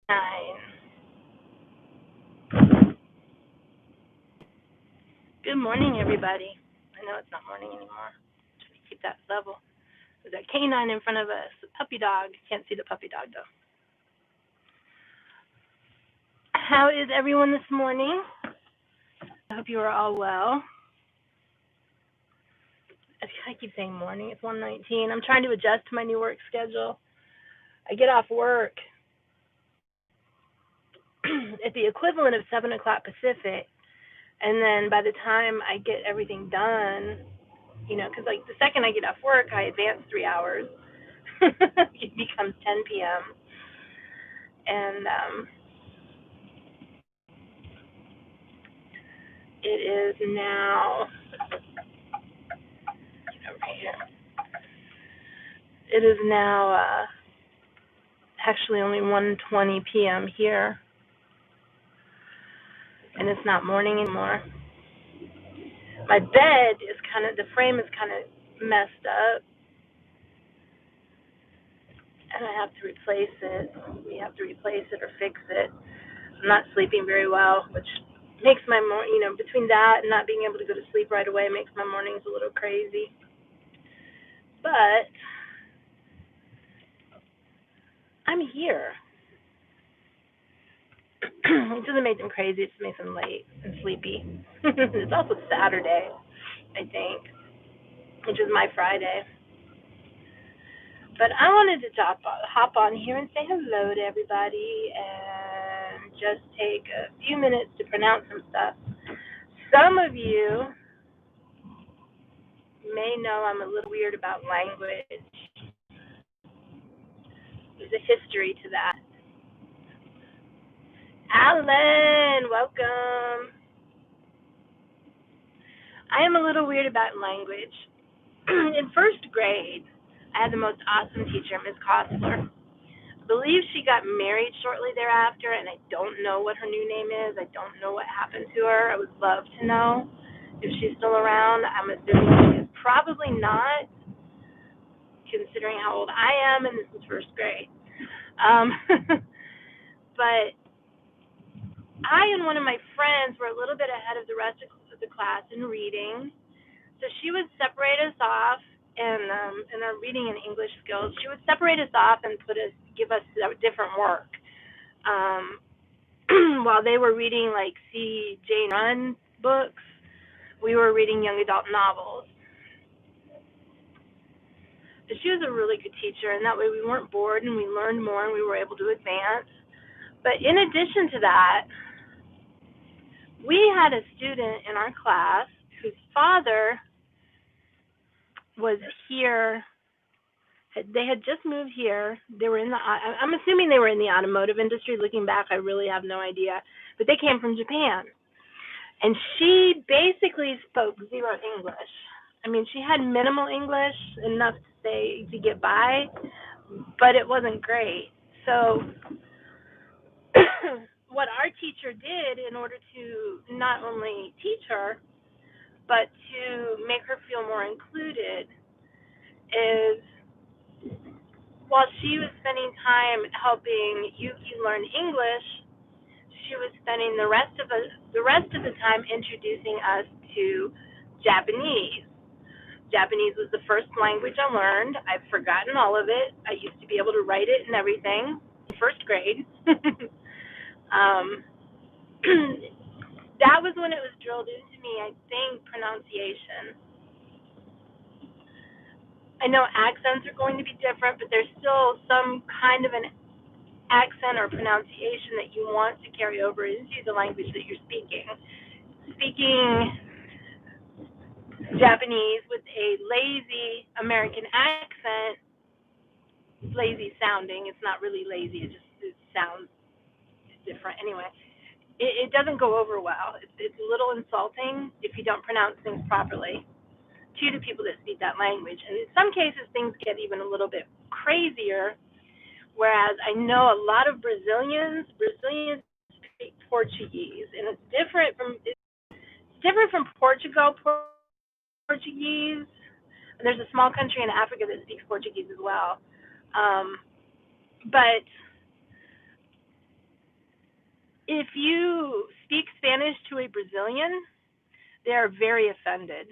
9. Good morning, everybody. I know it's not morning anymore. Try to keep that level. There's a canine in front of us, a puppy dog. Can't see the puppy dog though. How is everyone this morning? I hope you are all well. I keep saying morning. It's 1:19. I'm trying to adjust to my new work schedule. I get off work at the equivalent of 7 o'clock Pacific, and then by the time I get everything done, because like the second I get off work, I advance 3 hours. It becomes 10 p.m. And it is now over here. It is now actually only 1:20 p.m. here, and it's not morning anymore. My bed is the frame is kind of messed up, and I have to replace it. We have to replace it or fix it. I'm not sleeping very well, which makes my between that and not being able to go to sleep right away makes my mornings a little crazy. But I'm here. It doesn't make them crazy, it just makes them late and sleepy. It's also Saturday, I think, which is my Friday. But I wanted to hop on here and say hello to everybody and just take a few minutes to pronounce some stuff. Some of you may know I'm a little weird about language. There's a history to that. Alan, welcome. I am a little weird about language. In first grade, I had the most awesome teacher, Ms. Kostler. I believe she got married shortly thereafter, and I don't know what her new name is. I don't know what happened to her. I would love to know if she's still around. I'm assuming she's probably not, considering how old I am, and this is first grade. But I and one of my friends were a little bit ahead of the rest of the class in reading. So she would separate us off in our reading and English skills. She would separate us off and give us different work. While they were reading like C. Jane Run books, we were reading young adult novels. But she was a really good teacher, and that way we weren't bored and we learned more and we were able to advance. But in addition to that, we had a student in our class whose father was here. They had just moved here. They were I'm assuming they were in the automotive industry. Looking back, I really have no idea. But they came from Japan. And she basically spoke zero English. I mean, she had minimal English, enough to get by, but it wasn't great. So what our teacher did in order to not only teach her, but to make her feel more included is, while she was spending time helping Yuki learn English, she was spending the rest of the time introducing us to Japanese. Japanese was the first language I learned. I've forgotten all of it. I used to be able to write it and everything in first grade. That was when it was drilled into me, I think, pronunciation. I know accents are going to be different, but there's still some kind of an accent or pronunciation that you want to carry over into the language that you're speaking. Speaking Japanese with a lazy American accent, lazy sounding, it's not really lazy, it sounds different. Anyway, it doesn't go over well. It's a little insulting if you don't pronounce things properly to the people that speak that language. And in some cases, things get even a little bit crazier, whereas I know a lot of Brazilians speak Portuguese, and it's different from Portugal. Portuguese, and there's a small country in Africa that speaks Portuguese as well. But If you speak Spanish to a Brazilian, they are very offended.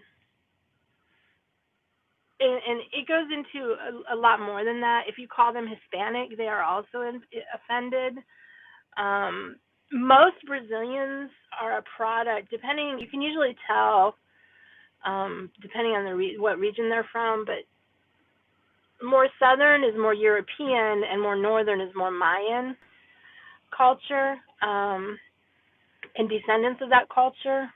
And it goes into a lot more than that. If you call them Hispanic, they are also offended. Um, Most Brazilians are a product, depending, you can usually tell depending on what region they're from, but more southern is more European and more northern is more Mayan culture and descendants of that culture.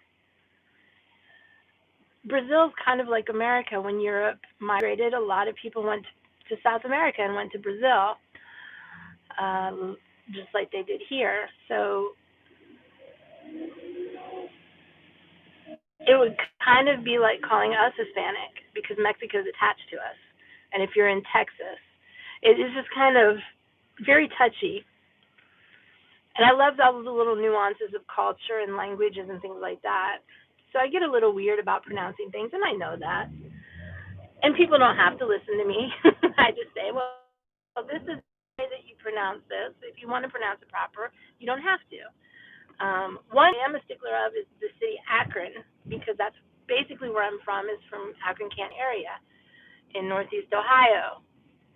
Brazil's kind of like America. When Europe migrated, a lot of people went to South America and went to Brazil, just like they did here. So it would kind of be like calling us Hispanic because Mexico is attached to us. And if you're in Texas, it is just kind of very touchy. And I loved all the little nuances of culture and languages and things like that. So I get a little weird about pronouncing things, and I know that. And people don't have to listen to me. I just say, well, this is the way that you pronounce this. If you want to pronounce it proper, you don't have to. One I am a stickler of is the city Akron, because that's basically where I'm from, is from Akron, Canton area in Northeast Ohio.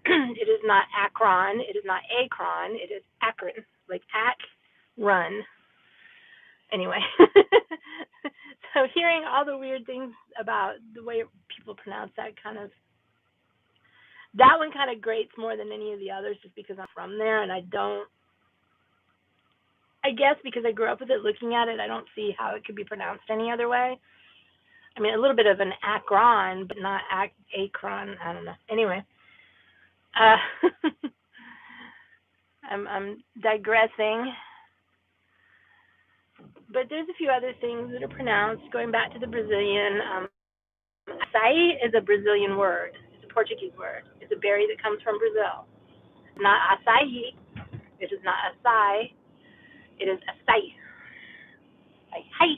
It is not Akron. It is not Akron. It is Akron, like run. Anyway, so hearing all the weird things about the way people pronounce that one kind of grates more than any of the others, just because I'm from there and I guess because I grew up with it, looking at it, I don't see how it could be pronounced any other way. I mean, a little bit of an Akron, but not Akron. I don't know. Anyway, I'm digressing. But there's a few other things that are pronounced. Going back to the Brazilian, açaí is a Brazilian word. It's a Portuguese word. It's a berry that comes from Brazil. Not açaí. It is not açaí. It is açaí. Like hi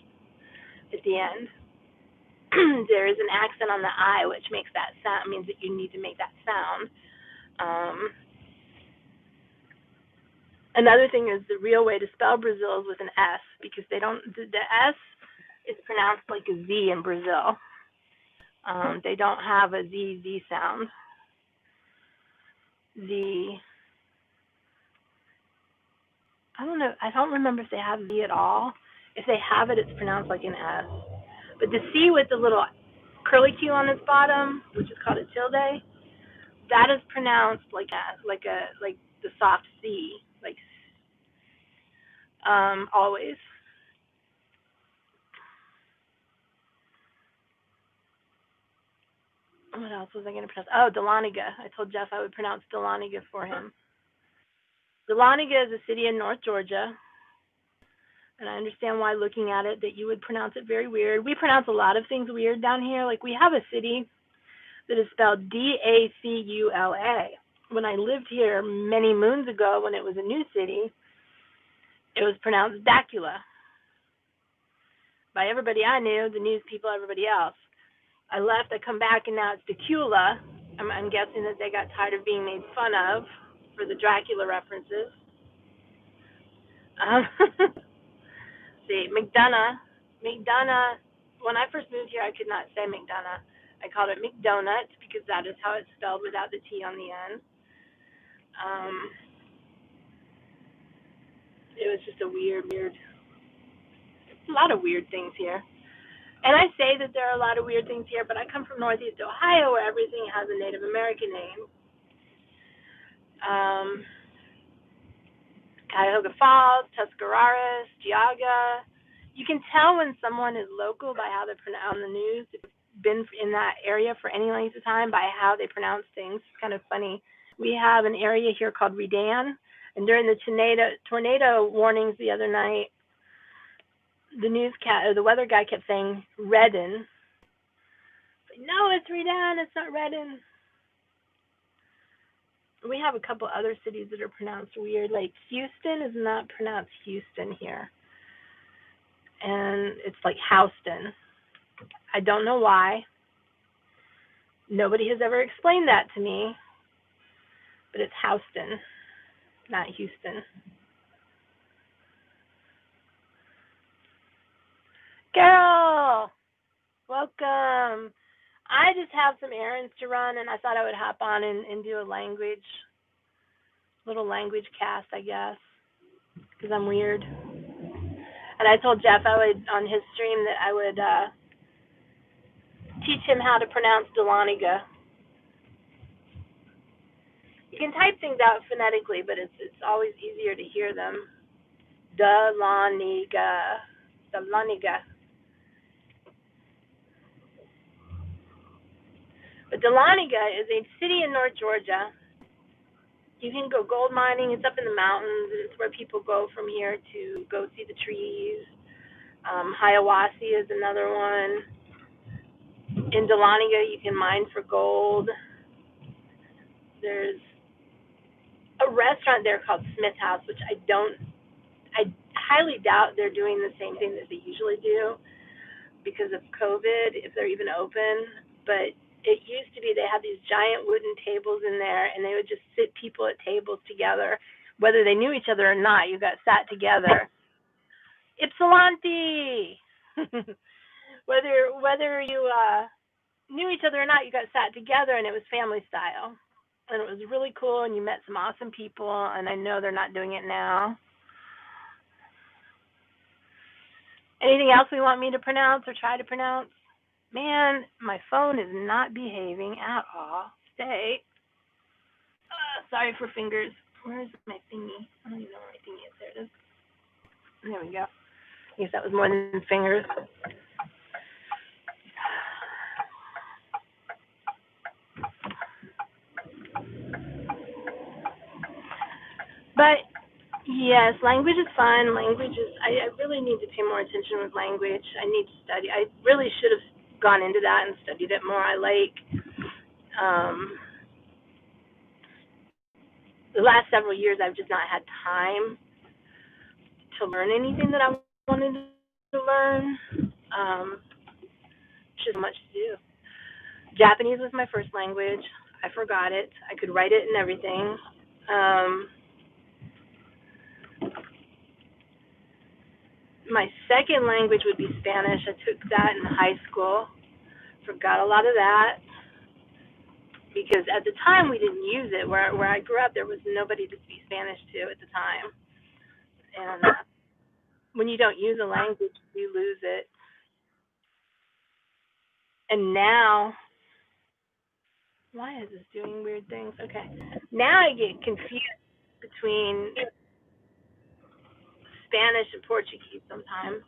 at the end. There is an accent on the I, which makes that sound, means that you need to make that sound. Another thing is the real way to spell Brazil is with an S, because the S is pronounced like a Z in Brazil. They don't have a Z sound. I don't know. I don't remember if they have Z at all. If they have it, it's pronounced like an S. But the C with the little curly Q on its bottom, which is called a tilde, that is pronounced like the soft C, like always. What else was I going to pronounce? Oh, Dahlonega. I told Jeff I would pronounce Dahlonega for him. Dahlonega is a city in North Georgia, and I understand why, looking at it, that you would pronounce it very weird. We pronounce a lot of things weird down here. Like, we have a city that is spelled Dacula. When I lived here many moons ago, when it was a new city, it was pronounced Dacula by everybody I knew, the news people, everybody else. I left, I come back, and now it's Dacula. I'm guessing that they got tired of being made fun of for the Dracula references. See, McDonough. When I first moved here, I could not say McDonough. I called it McDonuts because that is how it's spelled without the T on the end. It was just a lot of weird things here. And I say that there are a lot of weird things here, but I come from Northeast Ohio, where everything has a Native American name. Cuyahoga Falls, Tuscarawas, Geauga. You can tell when someone is local by how they pronounce on the news. If you've been in that area for any length of time, by how they pronounce things. It's kind of funny. We have an area here called Redan, and during the tornado warnings the other night, the weather guy kept saying Redden. No, it's Redan. It's not Redden. We have a couple other cities that are pronounced weird. Like Houston is not pronounced Houston here, and it's like Houston. I don't know why. Nobody has ever explained that to me, but it's Houston, not Houston. Carol, welcome. I just have some errands to run, and I thought I would hop on and do a little language cast, I guess, because I'm weird. And I told Jeff I would on his stream that I would teach him how to pronounce Delaniga. You can type things out phonetically, but it's always easier to hear them. Delaniga, Delaniga. But Delaniga is a city in North Georgia. You can go gold mining. It's up in the mountains. It's where people go from here to go see the trees. Hiawassee is another one. In Dahlonega, you can mine for gold. There's a restaurant there called Smith House, which I highly doubt they're doing the same thing that they usually do because of COVID, if they're even open. But it used to be they had these giant wooden tables in there, and they would just sit people at tables together, whether they knew each other or not. You got sat together. Ypsilanti. whether you knew each other or not, you got sat together, and it was family style, and it was really cool. And you met some awesome people. And I know they're not doing it now. Anything else we want me to pronounce or try to pronounce? Man, my phone is not behaving at all. Stay. Sorry for fingers. Where's my thingy? I don't even know where my thingy is. There it is. There we go. I guess that was more than fingers. But yes, language is fun. Language is, I really need to pay more attention with language. I need to study. I really should have gone into that and studied it more. I like the last several years, I've just not had time to learn anything that I wanted to learn. Just much to do. Japanese was my first language. I forgot it. I could write it and everything. My second language would be Spanish. I took that in high school. Forgot a lot of that because at the time we didn't use it. Where I grew up, there was nobody to speak Spanish to at the time. And when you don't use a language, you lose it. And now, why is this doing weird things? Okay. Now I get confused between Spanish and Portuguese sometimes.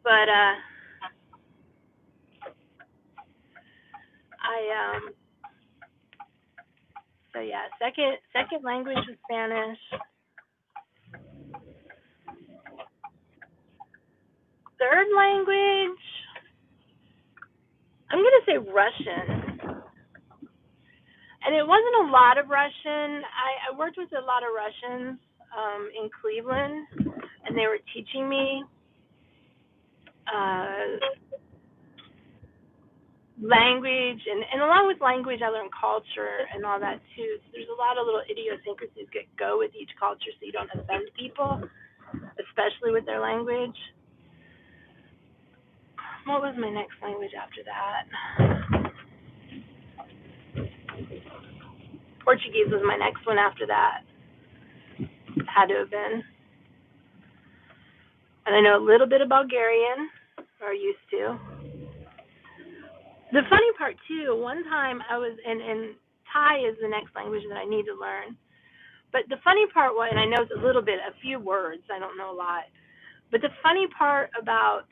But I so yeah, second language was Spanish. Third language, I'm gonna say Russian. And it wasn't a lot of Russian. I worked with a lot of Russians in Cleveland, and they were teaching me uh, language, and along with language, I learned culture and all that too. So there's a lot of little idiosyncrasies that go with each culture, so you don't offend people, especially with their language. What was my next language after that? Portuguese was my next one after that. Had to have been. And I know a little bit of Bulgarian, or used to. The funny part too, one time I was and Thai is the next language that I need to learn. But the funny part was, and I know a little bit, a few words, I don't know a lot. But the funny part about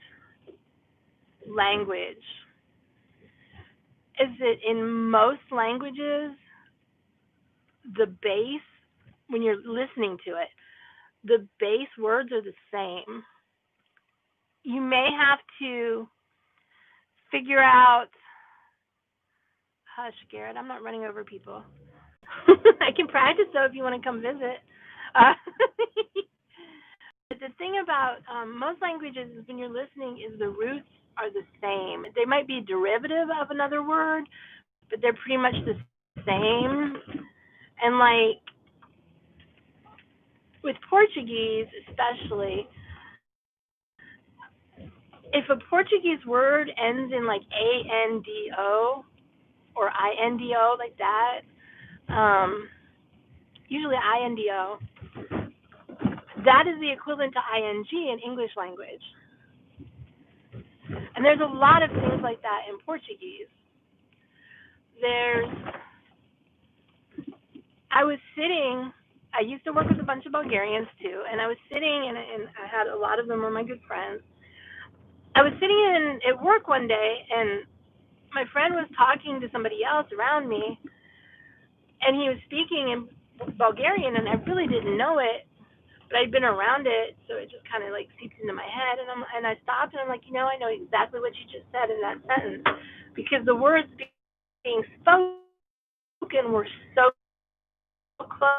language is that in most languages, the base, when you're listening to it, the base words are the same. You may have to figure out, hush, Garrett, I'm not running over people. I can practice though if you want to come visit. But the thing about most languages is when you're listening is the roots are the same. They might be derivative of another word, but they're pretty much the same. And like with Portuguese especially, if a Portuguese word ends in like ANDO or INDO like that, usually INDO, that is the equivalent to ING in English language. And there's a lot of things like that in Portuguese. I used to work with a bunch of Bulgarians too, and I was sitting, and I had a lot of them were my good friends. I was sitting at work one day, and my friend was talking to somebody else around me, and he was speaking in Bulgarian, and I really didn't know it, but I'd been around it, so it just kind of like seeped into my head, and I stopped, and I'm like, I know exactly what you just said in that sentence, because the words being spoken were so close.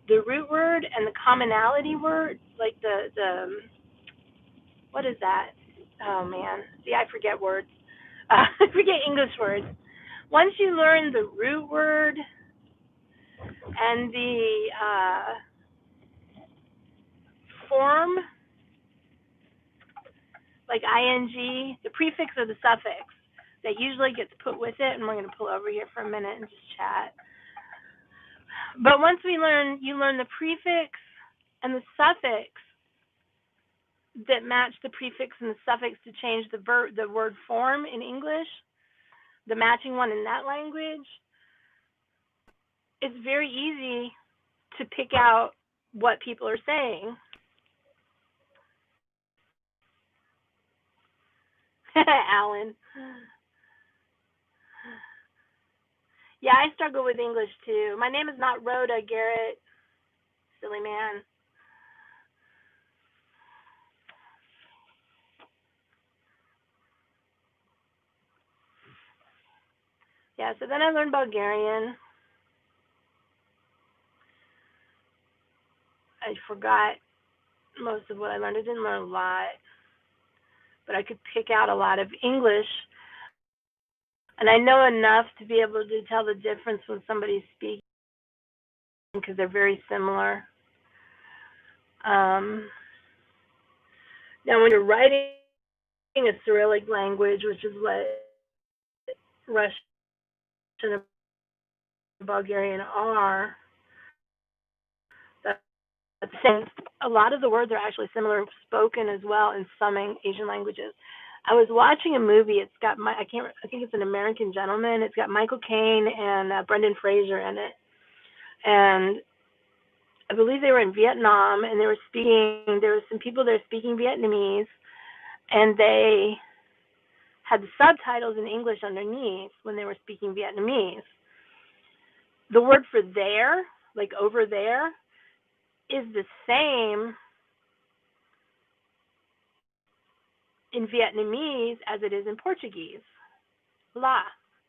The root word and the commonality word, like the what is that? Oh man, see, I forget words. I forget English words. Once you learn the root word and the form, like ing, the prefix or the suffix that usually gets put with it, and we're going to pull over here for a minute and just chat. But once you learn the prefix and the suffix that match the prefix and the suffix to change the word form in English, the matching one in that language, it's very easy to pick out what people are saying. Alan. Yeah, I struggle with English too. My name is not Rhoda, Garrett. Silly man. Yeah, so then I learned Bulgarian. I forgot most of what I learned. I didn't learn a lot, but I could pick out a lot of English. And I know enough to be able to tell the difference when somebody's speaking because they're very similar. Now, when you're writing a Cyrillic language, which is what Russian and Bulgarian are, that's the same. A lot of the words are actually similar spoken as well in some Asian languages. I was watching a movie. It's got I think it's An American Gentleman. It's got Michael Caine and Brendan Fraser in it, and I believe they were in Vietnam, and there were some people there speaking Vietnamese, and they had the subtitles in English underneath when they were speaking Vietnamese. The word for there, like over there, is the same in Vietnamese as it is in Portuguese. La,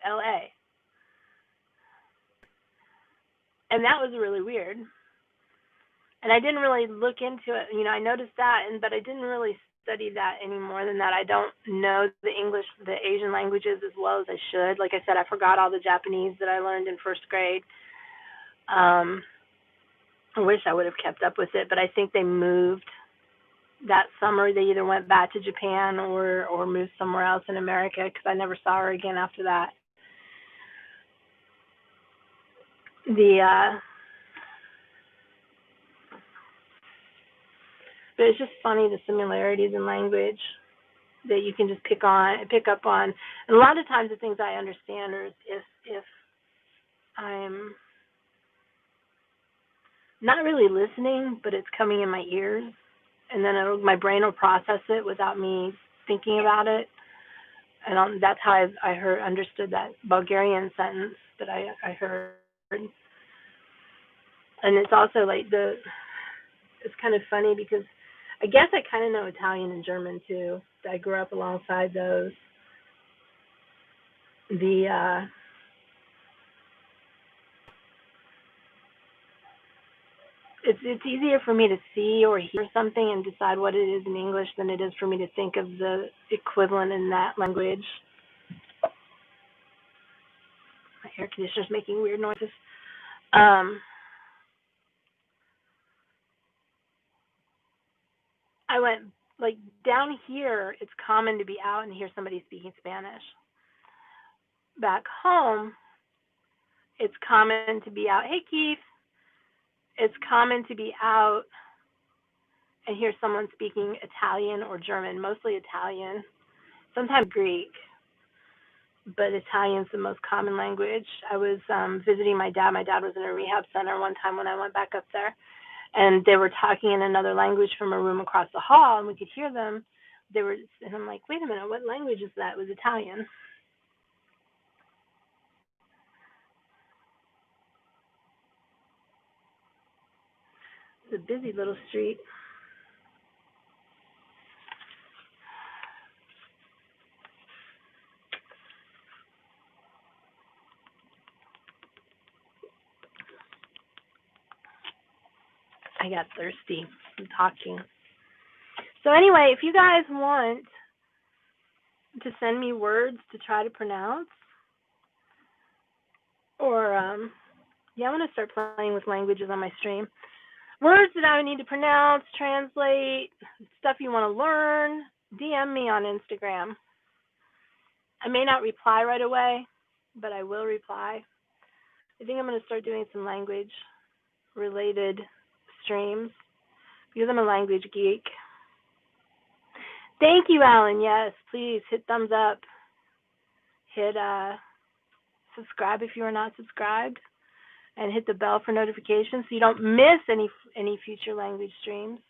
L-A. And that was really weird. And I didn't really look into it. I noticed that, but I didn't really study that any more than that. I don't know the Asian languages as well as I should. Like I said, I forgot all the Japanese that I learned in first grade. I wish I would have kept up with it, but I think they moved that summer. They either went back to Japan or moved somewhere else in America because I never saw her again after that. But it's just funny, the similarities in language that you can just pick up on. And a lot of times the things I understand are if I'm not really listening, but it's coming in my ears, and then my brain will process it without me thinking about it. And that's how I understood that Bulgarian sentence that I heard. And it's also like it's kind of funny because I guess I kind of know Italian and German too. I grew up alongside those. It's easier for me to see or hear something and decide what it is in English than it is for me to think of the equivalent in that language. My air conditioner's making weird noises. I went like down here, it's common to be out and hear somebody speaking Spanish. Back home, it's common to be out. Hey, Keith. It's common to be out and hear someone speaking Italian or German, mostly Italian, sometimes Greek, but Italian's the most common language. I was visiting my dad. My dad was in a rehab center one time when I went back up there, and they were talking in another language from a room across the hall, and we could hear them. And I'm like, wait a minute, what language is that? It was Italian. It's a busy little street. I got thirsty from talking. So anyway, if you guys want to send me words to try to pronounce, or yeah, I'm gonna start playing with languages on my stream. Words that I would need to pronounce, translate, stuff you want to learn, DM me on Instagram. I may not reply right away, but I will reply. I think I'm going to start doing some language-related streams because I'm a language geek. Thank you, Alan. Yes, please hit thumbs up. Hit subscribe if you are not subscribed. And hit the bell for notifications so you don't miss any future language streams.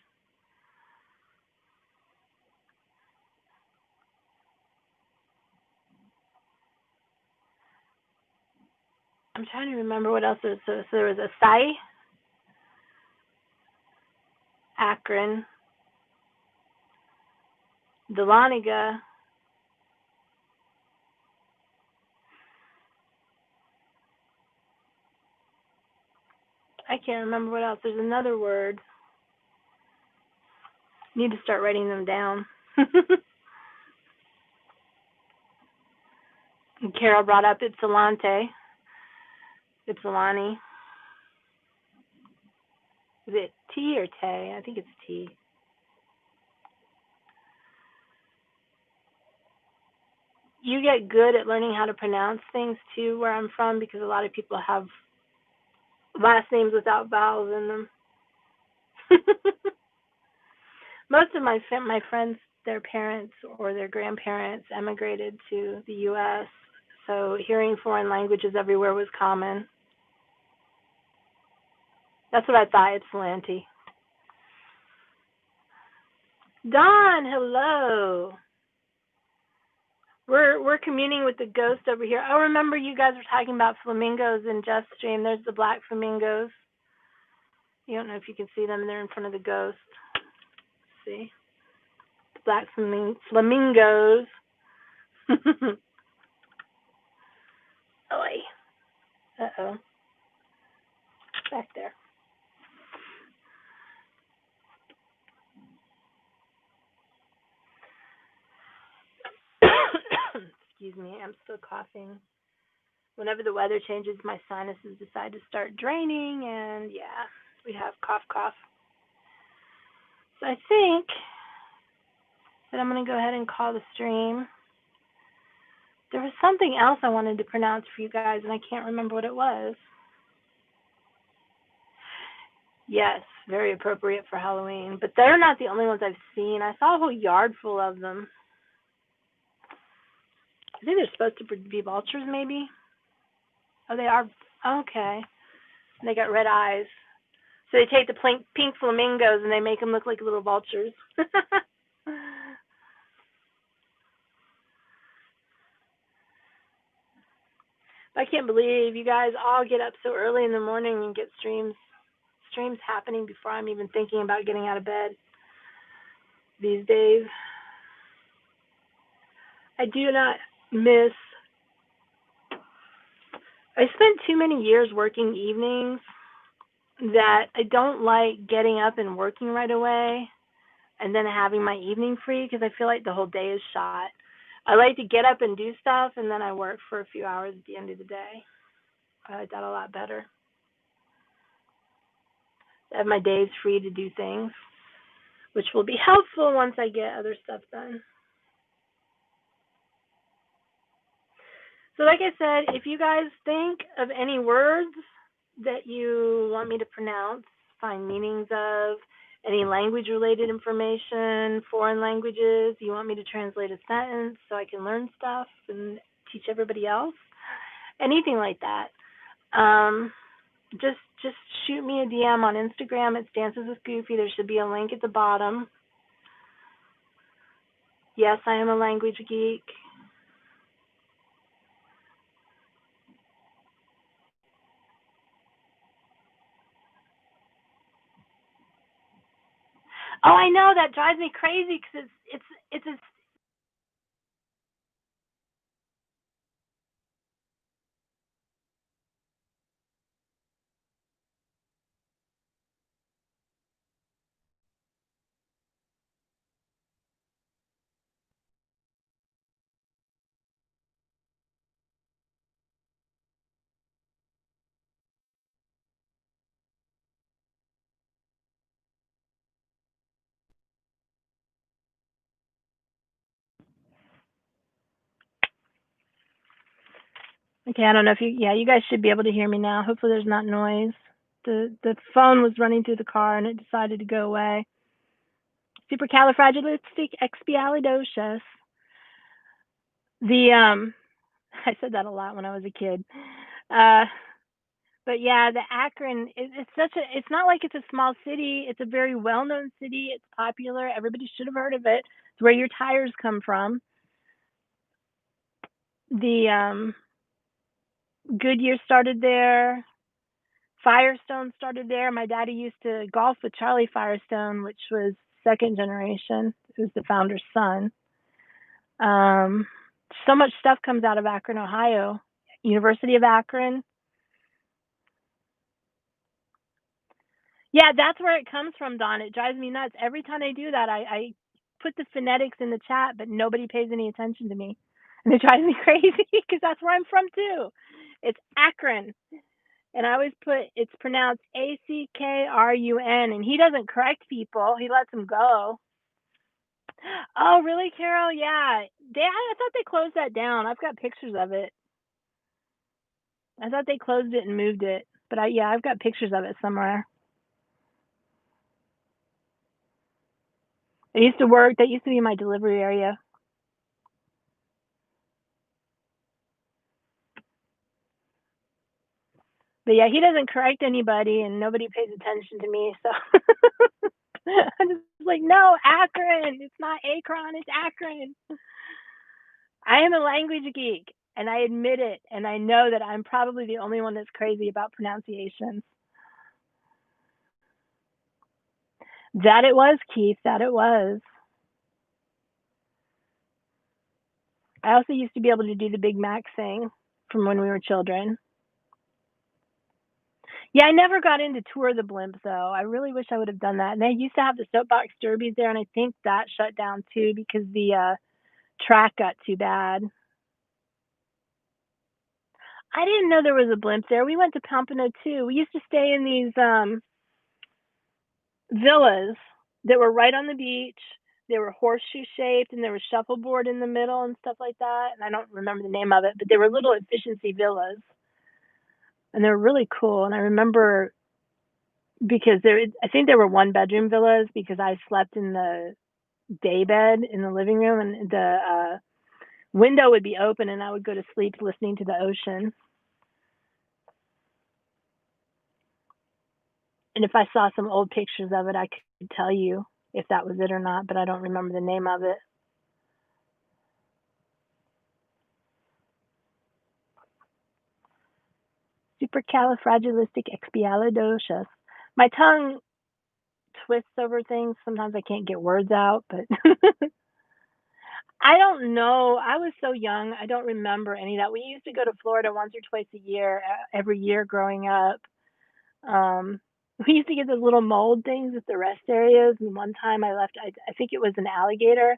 I'm trying to remember what else there was. So there was Asai, Akron, Dahlonega, I can't remember what else. There's another word. Need to start writing them down. And Carol brought up Ypsilanti. Ypsilanti. Is it T or Tay? I think it's T. You get good at learning how to pronounce things too where I'm from because a lot of people have last names without vowels in them. Most of my friends, their parents or their grandparents emigrated to the U.S., so hearing foreign languages everywhere was common. That's what I thought, Ypsilanti. Don, hello. We're communing with the ghost over here. I remember you guys were talking about flamingos in Just Stream. There's the black flamingos. You don't know if you can see them. They're in front of the ghost. Let's see. Black flamingos. Oi. Uh-oh. Back there. Excuse me, I'm still coughing. Whenever the weather changes, my sinuses decide to start draining, and yeah, we have cough. So I think that I'm going to go ahead and call the stream. There was something else I wanted to pronounce for you guys, and I can't remember what it was. Yes, very appropriate for Halloween, but they're not the only ones I've seen. I saw a whole yard full of them. I think they're supposed to be vultures, maybe. Oh, they are. Okay. And they got red eyes. So they take the pink flamingos and they make them look like little vultures. I can't believe you guys all get up so early in the morning and get streams happening before I'm even thinking about getting out of bed these days. I do not miss. I spent too many years working evenings that I don't like getting up and working right away and then having my evening free because I feel like the whole day is shot. I like to get up and do stuff, and then I work for a few hours at the end of the day. I like that a lot better. I have my days free to do things. which will be helpful once I get other stuff done. So like I said, if you guys think of any words that you want me to pronounce, find meanings of, any language related information, foreign languages, you want me to translate a sentence so I can learn stuff and teach everybody else, anything like that, just shoot me a DM on Instagram. It's Dances with Goofy. There should be a link at the bottom. Yes, I am a language geek. Oh, I know, that drives me crazy because it's a Okay, I don't know if you guys should be able to hear me now. Hopefully there's not noise. The phone was running through the car and it decided to go away. Supercalifragilisticexpialidocious. I said that a lot when I was a kid. Uh, but yeah, the Akron, it's not like it's a small city. It's a very well-known city. It's popular. Everybody should have heard of it. It's where your tires come from. The Goodyear started there. Firestone started there. My daddy used to golf with Charlie Firestone, which was second generation, who's the founder's son. Um, so much stuff comes out of Akron, Ohio. University of Akron. Yeah, that's where it comes from, Don. It drives me nuts. Every time I do that, I put the phonetics in the chat, but nobody pays any attention to me. And it drives me crazy because that's where I'm from, too. It's Akron. And I always put it's pronounced Ackrun, and he doesn't correct people. He lets them go. Oh, really, Carol? Yeah. I thought they closed that down. I've got pictures of it. I thought they closed it and moved it. But I've got pictures of it somewhere. I used to work, that used to be my delivery area. But yeah, he doesn't correct anybody and nobody pays attention to me. So I'm just like, no, Akron. It's not Akron, it's Akron. I am a language geek and I admit it. And I know that I'm probably the only one that's crazy about pronunciations. That it was, Keith. That it was. I also used to be able to do the Big Mac thing from when we were children. Yeah, I never got into Tour the Blimp though. I really wish I would have done that. And they used to have the soapbox derbies there, and I think that shut down too because the track got too bad. I didn't know there was a blimp there. We went to Pompano too. We used to stay in these villas that were right on the beach. They were horseshoe shaped, and there was shuffleboard in the middle and stuff like that. And I don't remember the name of it, but they were little efficiency villas, and they were really cool. And I remember because I think there were one bedroom villas because I slept in the day bed in the living room, and the window would be open, and I would go to sleep listening to the ocean. And if I saw some old pictures of it, I could tell you if that was it or not, but I don't remember the name of it. Supercalifragilisticexpialidocious. My tongue twists over things. Sometimes I can't get words out, but I don't know. I was so young. I don't remember any of that. We used to go to Florida once or twice a year, every year growing up. Um, we used to get those little mold things at the rest areas. And one time I left, I think it was an alligator.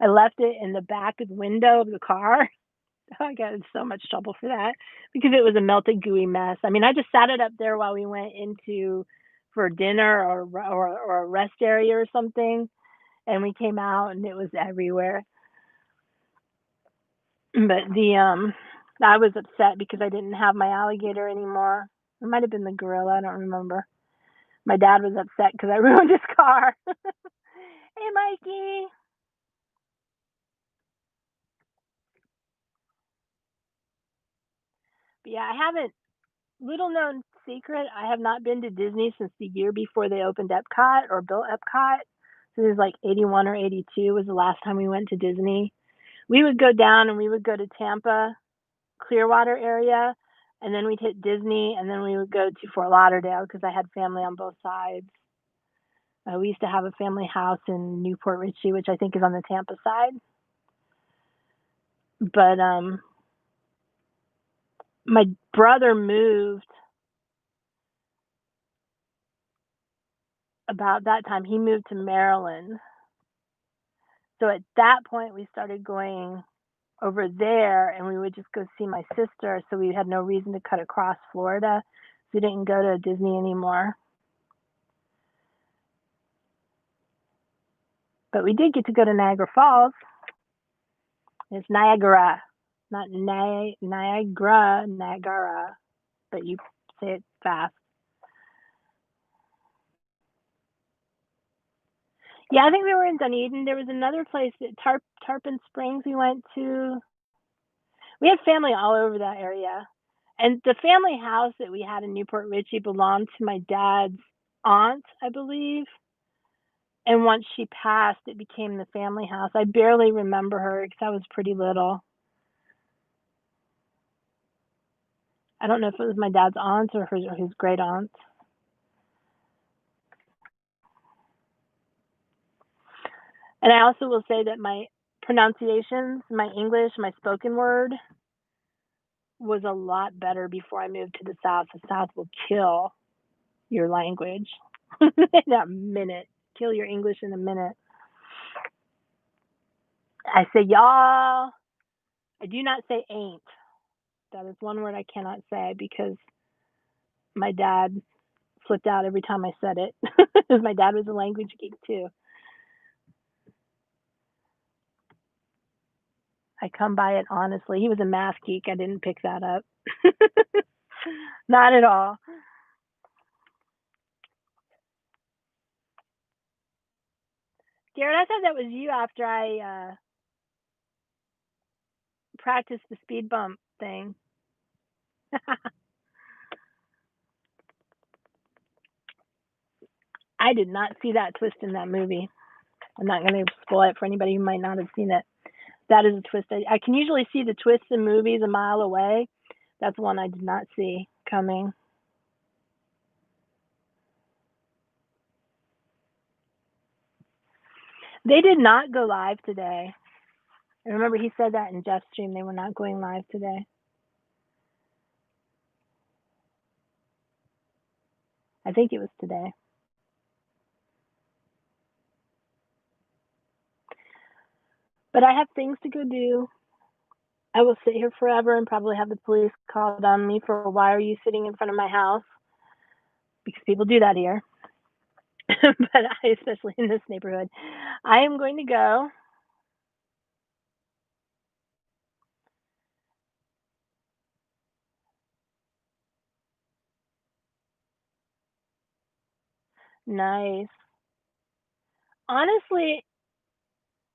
I left it in the back window of the car. I got in so much trouble for that because it was a melted gooey mess. I mean, I just sat it up there while we went into for dinner or a rest area or something, and we came out and it was everywhere. But the I was upset because I didn't have my alligator anymore. It might have been the gorilla, I don't remember. My dad was upset because I ruined his car. Hey, Mikey. But yeah, I haven't. Little known secret: I have not been to Disney since the year before they opened Epcot or built Epcot. So it was like 81 or 82 was the last time we went to Disney. We would go down and we would go to Tampa, Clearwater area, and then we'd hit Disney, and then we would go to Fort Lauderdale because I had family on both sides. We used to have a family house in Newport Richey, which I think is on the Tampa side. But my brother moved about that time. He moved to Maryland. So at that point, we started going over there and we would just go see my sister. So we had no reason to cut across Florida. So we didn't go to Disney anymore. But we did get to go to Niagara Falls. It's Niagara, not Niagara, but you say it fast. Yeah, I think we were in Dunedin. There was another place that Tarpon Springs we went to. We had family all over that area. And the family house that we had in Newport Richey belonged to my dad's aunt, I believe. And once she passed, it became the family house. I barely remember her because I was pretty little. I don't know if it was my dad's aunt or his great aunt. And I also will say that my pronunciations, my English, my spoken word was a lot better before I moved to the South. The South will kill your language in a minute, kill your English in a minute. I say y'all. I do not say ain't. That is one word I cannot say because my dad flipped out every time I said it. Because my dad was a language geek too. I come by it honestly. He was a math geek. I didn't pick that up. Not at all. Garrett, I thought that was you after I practiced the speed bump thing. I did not see that twist in that movie. I'm not going to spoil it for anybody who might not have seen it. That is a twist. I can usually see the twists in movies a mile away. That's one I did not see coming. They did not go live today. I remember he said that in Jeff's stream. They were not going live today. I think it was today. But I have things to go do. I will sit here forever and probably have the police called on me for why are you sitting in front of my house? Because people do that here. But especially in this neighborhood. I am going to go. Nice. Honestly,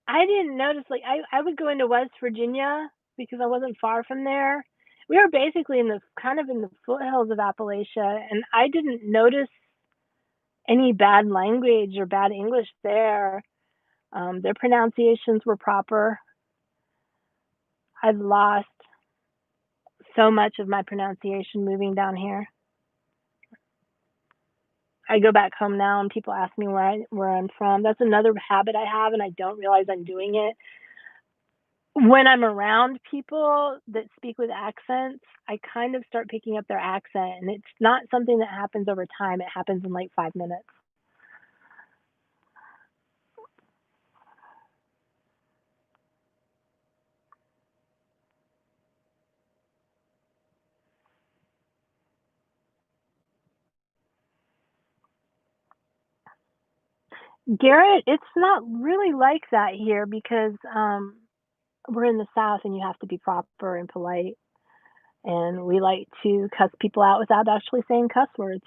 I didn't notice. Like I would go into West Virginia because I wasn't far from there. We were basically in the kind of in the foothills of Appalachia, and I didn't notice any bad language or bad English there. Their pronunciations were proper. I've lost so much of my pronunciation moving down here. I go back home now and people ask me where I'm from. That's another habit I have, and I don't realize I'm doing it. When I'm around people that speak with accents, I kind of start picking up their accent, and it's not something that happens over time. It happens in like 5 minutes. Garrett, it's not really like that here because we're in the South and you have to be proper and polite. And we like to cuss people out without actually saying cuss words.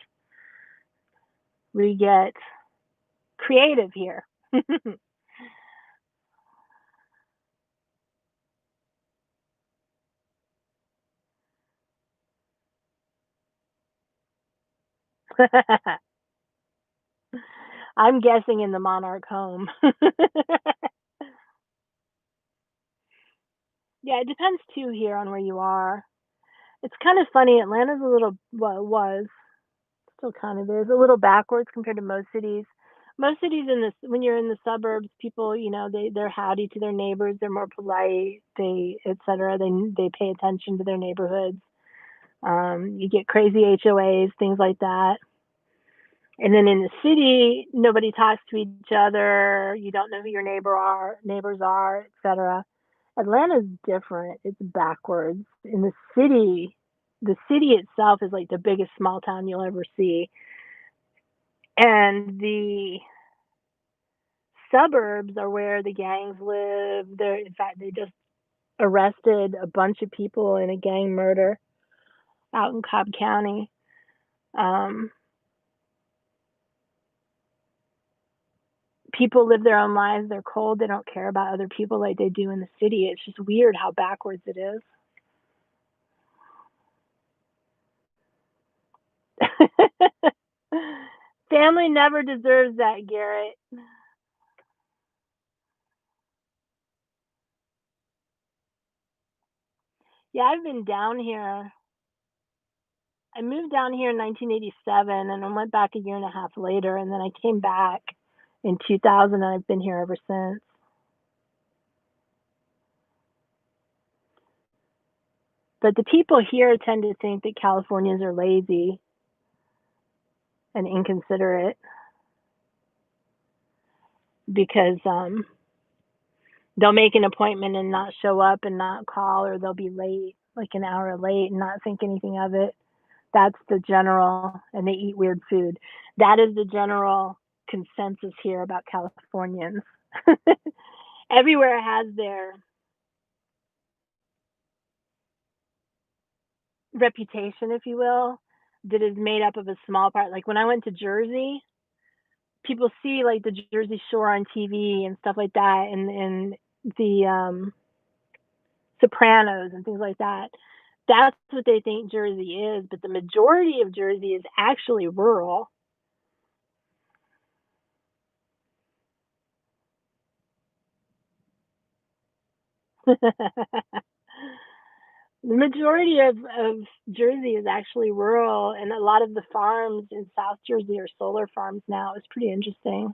We get creative here. I'm guessing in the Monarch home. Yeah, it depends too here on where you are. It's kind of funny. Atlanta's a little, well, was still kind of is a little backwards compared to most cities. Most cities in this, when you're in the suburbs, people, they're howdy to their neighbors. They're more polite. They, etc. They pay attention to their neighborhoods. You get crazy HOAs, things like that. And then in the city, nobody talks to each other. You don't know who your neighbors are, etc. Atlanta's different. It's backwards. In the city itself is like the biggest small town you'll ever see. And the suburbs are where the gangs live. In fact, they just arrested a bunch of people in a gang murder out in Cobb County. Um, People live their own lives. They're cold. They don't care about other people like they do in the city. It's just weird how backwards it is. Family never deserves that, Garrett. Yeah, I've been down here. I moved down here in 1987 and I went back a year and a half later, and then I came back in 2000 and I've been here ever since. But the people here tend to think that Californians are lazy and inconsiderate because they'll make an appointment and not show up and not call, or they'll be late, like an hour late, and not think anything of it. That's the general, and they eat weird food. That is the general consensus here about Californians. Everywhere has their reputation, if you will, that is made up of a small part. Like when I went to Jersey, people see like the Jersey Shore on TV and stuff like that, and the Sopranos and things like that. That's what they think Jersey is, but the majority of Jersey is actually rural. The majority of Jersey is actually rural, and a lot of the farms in South Jersey are solar farms now. It's pretty interesting.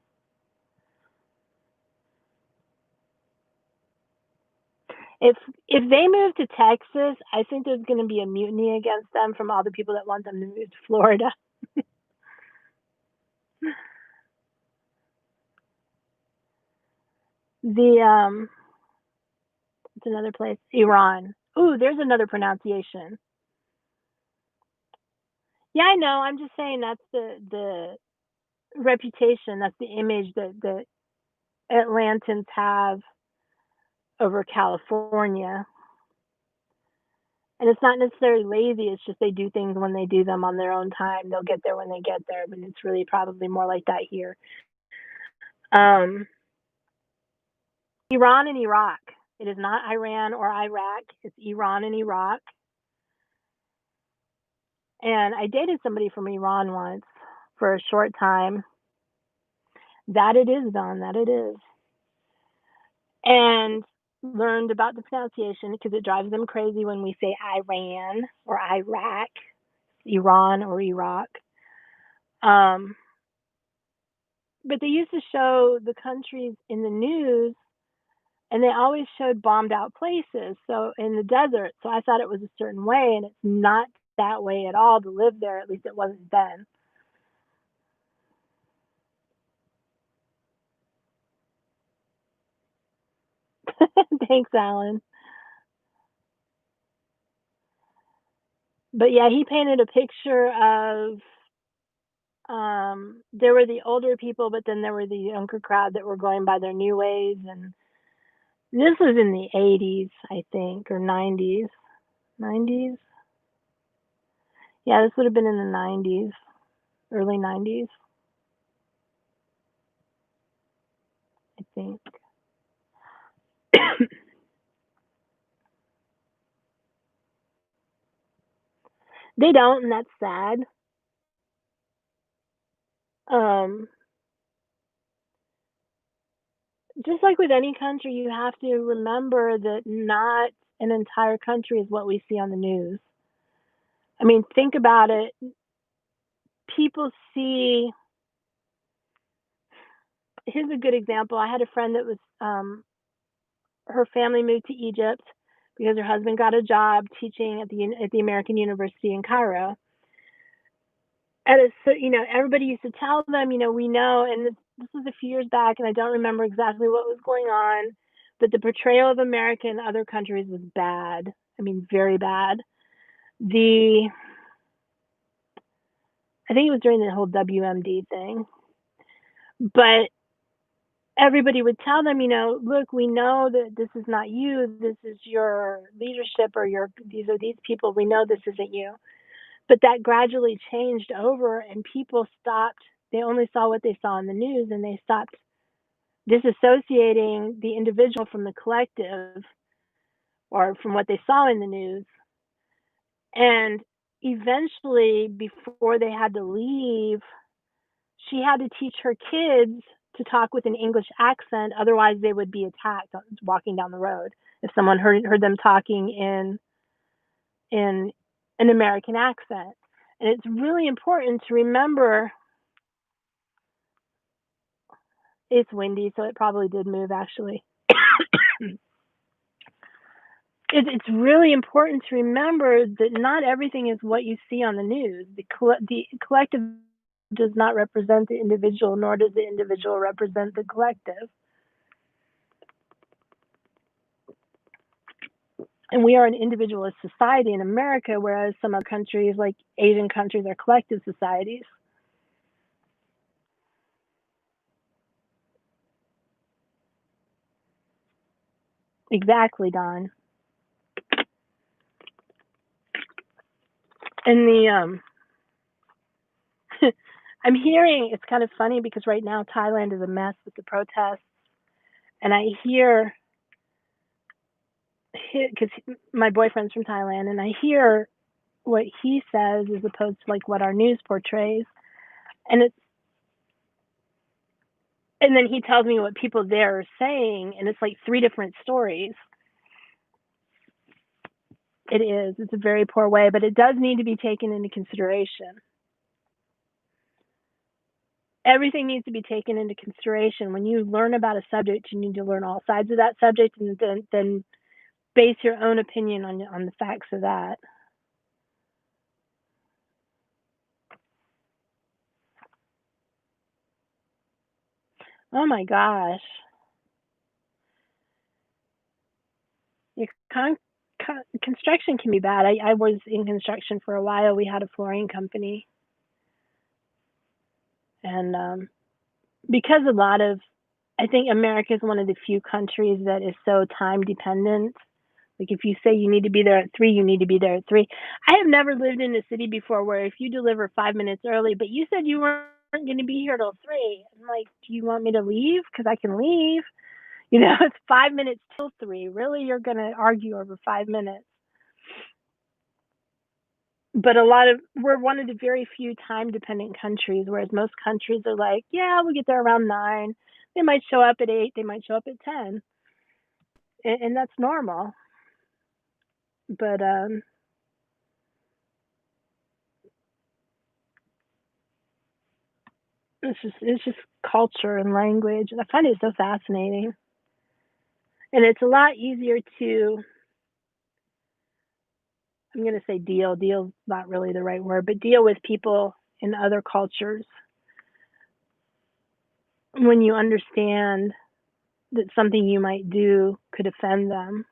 If if they move to Texas, I think there's going to be a mutiny against them from all the people that want them to move to Florida. The it's another place, Iran. Ooh, there's another pronunciation. Yeah, I know. I'm just saying that's the reputation, that's the image that Atlantans have over California. And it's not necessarily lazy, it's just they do things when they do them on their own time. They'll get there when they get there, but it's really probably more like that here. Um, Iran and Iraq. It is not Iran or Iraq. It's Iran and Iraq. And I dated somebody from Iran once for a short time. That it is, Don. That it is. And learned about the pronunciation because it drives them crazy when we say Iran or Iraq, Iran or Iraq. Um, but they used to show the countries in the news, and they always showed bombed out places. So in the desert. So I thought it was a certain way, and it's not that way at all to live there. At least it wasn't then. Thanks, Alan. But yeah, he painted a picture of There were the older people, but then there were the younger crowd that were going by their new ways. And this was in the 80s, I think, or 90s. 90s? Yeah, this would have been in the 90s, early 90s, I think. They don't, and that's sad. Um, just like with any country, you have to remember that not an entire country is what we see on the news. I mean, think about it. People see, here's a good example. I had a friend that was, her family moved to Egypt because her husband got a job teaching at the American University in Cairo. So everybody used to tell them, we know, and this was a few years back, and I don't remember exactly what was going on, but the portrayal of America in other countries was bad. I mean, very bad. The I think it was during the whole WMD thing, but everybody would tell them, look, we know that this is not you. This is your leadership, or these are these people. We know this isn't you. But that gradually changed over, and people stopped. They only saw what they saw in the news, and they stopped disassociating the individual from the collective, or from what they saw in the news. And eventually, before they had to leave, she had to teach her kids to talk with an English accent, otherwise they would be attacked walking down the road if someone heard them talking in an American accent. And it's really important to remember. It's windy, so it probably did move, actually. It's really important to remember that not everything is what you see on the news. The collective does not represent the individual, nor does the individual represent the collective. And we are an individualist society in America, whereas some other countries, like Asian countries, are collective societies. Exactly, Don. And I'm hearing, it's kind of funny because right now Thailand is a mess with the protests, and I hear, because my boyfriend's from Thailand, and I hear what he says as opposed to like what our news portrays, and then he tells me what people there are saying, and it's like three different stories. It is. It's a very poor way, but it does need to be taken into consideration. Everything needs to be taken into consideration. When you learn about a subject, you need to learn all sides of that subject, and then base your own opinion on the facts of that. Oh my gosh. Your construction can be bad. I was in construction for a while. We had a flooring company, and because a lot of, I think America is one of the few countries that is so time dependent. Like if you say you need to be there at 3, you need to be there at 3. I have never lived in a city before where if you deliver 5 minutes early, but you said you weren't going to be here till 3. I'm like, do you want me to leave? Because I can leave. It's 5 minutes till 3. Really, you're going to argue over 5 minutes? But we're one of the very few time dependent countries, whereas most countries are like, yeah, we'll get there around 9. They might show up at 8. They might show up at 10, and that's normal. But it's just culture and language, and I find it so fascinating. And it's a lot easier to, I'm going to say deal's not really the right word, but deal with people in other cultures when you understand that something you might do could offend them.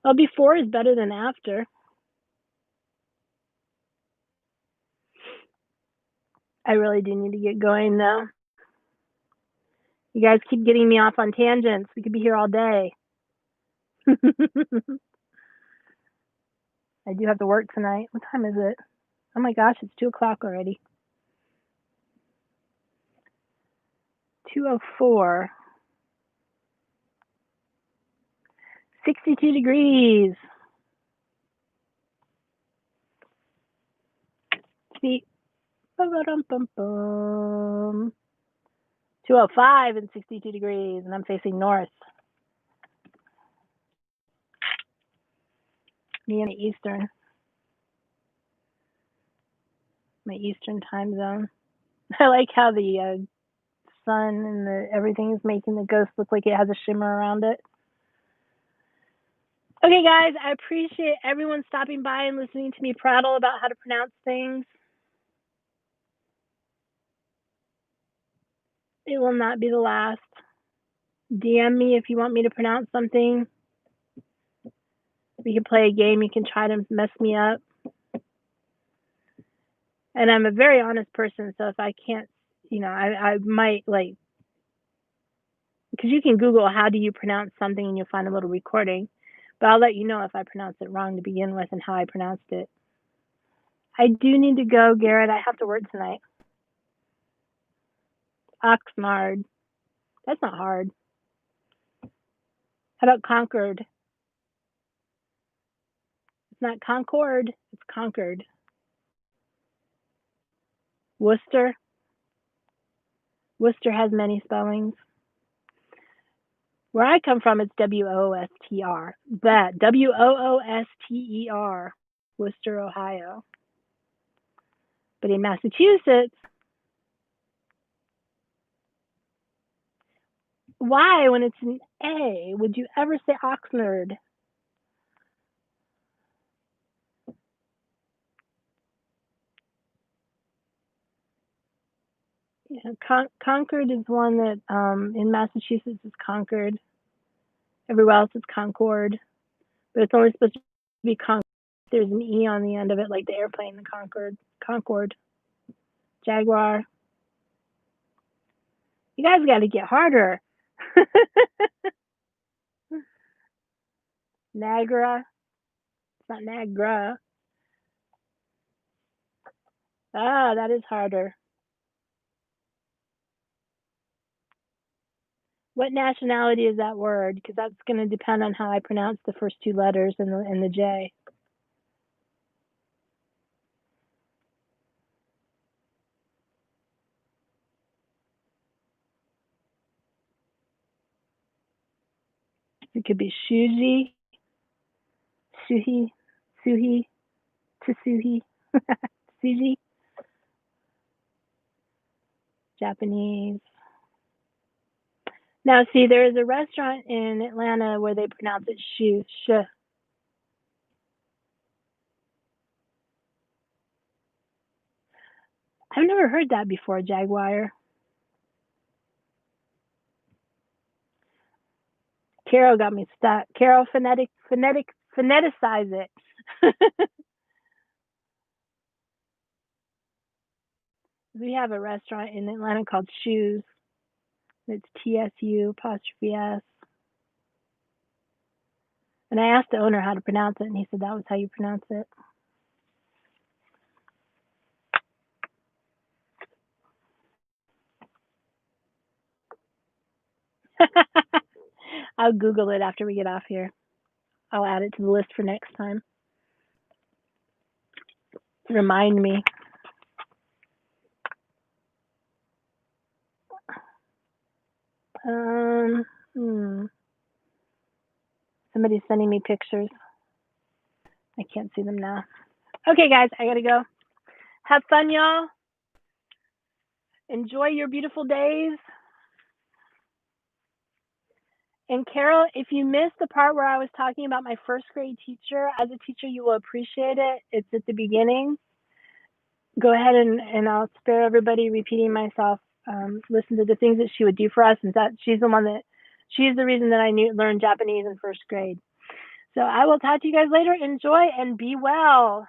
Well, before is better than after. I really do need to get going, though. You guys keep getting me off on tangents. We could be here all day. I do have to work tonight. What time is it? Oh my gosh, it's 2 o'clock already. 2:04. 62 degrees. See, 2:05 and 62 degrees, and I'm facing north. Me in the eastern. My eastern time zone. I like how the sun and everything is making the ghost look like it has a shimmer around it. Okay, guys, I appreciate everyone stopping by and listening to me prattle about how to pronounce things. It will not be the last. DM me if you want me to pronounce something. We can play a game. You can try to mess me up. And I'm a very honest person, so if I can't, I might like, because you can Google how do you pronounce something and you'll find a little recording. But I'll let you know if I pronounce it wrong to begin with and how I pronounced it. I do need to go, Garrett. I have to work tonight. Oxnard. That's not hard. How about Concord? It's not Concord. It's Concord. Worcester. Worcester has many spellings. Where I come from, it's W-O-O-S-T-R. That, W-O-O-S-T-E-R. Worcester, Ohio. But in Massachusetts, why, when it's an A, would you ever say Oxnard? Yeah, Concord is one that in Massachusetts is Concord. Everywhere else is Concord. But it's only supposed to be Concord. There's an E on the end of it, like the airplane, the Concord. Concord. Jaguar. You guys got to get harder. Niagara. It's not Niagara. Ah, that is harder. What nationality is that word? Because that's going to depend on how I pronounce the first two letters in the J. It could be Shuji, Suhi, Suhi, Tsuhi, Suji. Japanese. Now, see, there is a restaurant in Atlanta where they pronounce it shu, sh. I've never heard that before, Jaguar. Carol got me stuck. Carol, phoneticize it. We have a restaurant in Atlanta called Shoes. It's TSU apostrophe S. And I asked the owner how to pronounce it, and he said that was how you pronounce it. I'll Google it after we get off here. I'll add it to the list for next time. Remind me. Somebody's sending me pictures. I can't see them now. Okay, guys, I gotta go. Have fun, y'all. Enjoy your beautiful days. And Carol, if you missed the part where I was talking about my first grade teacher, as a teacher, you will appreciate it. It's at the beginning. Go ahead and I'll spare everybody repeating myself. Listen to the things that she would do for us, and that she's the reason that I learned Japanese in first grade. So I will talk to you guys later. Enjoy and be well.